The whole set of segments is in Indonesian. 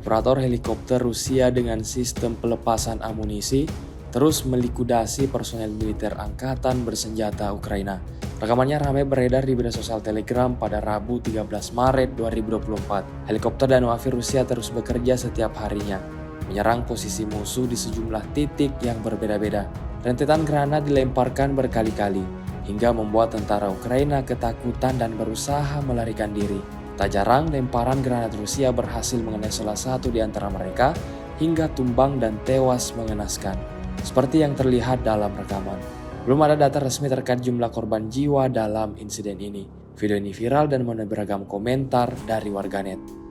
operator helikopter Rusia dengan sistem pelepasan amunisi terus melikudasi personel militer angkatan bersenjata Ukraina. Rekamannya ramai beredar di media sosial Telegram pada Rabu 13 Maret 2024. Helikopter dan Wafir Rusia terus bekerja setiap harinya, menyerang posisi musuh di sejumlah titik yang berbeda-beda. Rentetan granat dilemparkan berkali-kali, hingga membuat tentara Ukraina ketakutan dan berusaha melarikan diri. Tak jarang lemparan granat Rusia berhasil mengenai salah satu di antara mereka, hingga tumbang dan tewas mengenaskan, seperti yang terlihat dalam rekaman. Belum ada data resmi terkait jumlah korban jiwa dalam insiden ini. Video ini viral dan menuai beragam komentar dari warganet.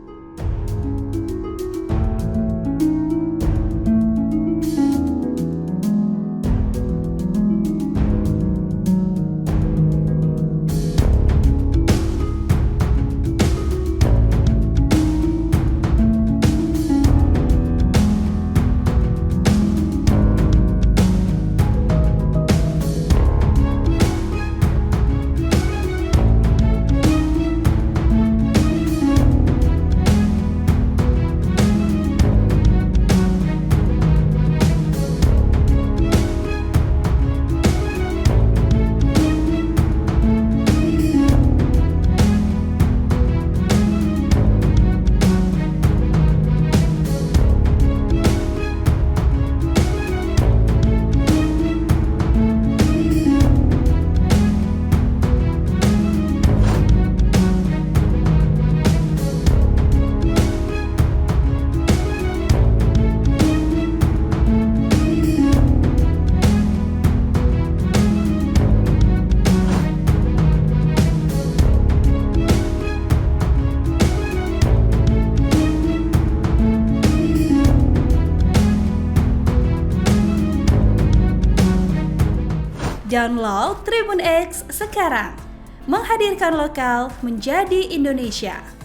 Download Tribun X sekarang, menghadirkan lokal menjadi Indonesia.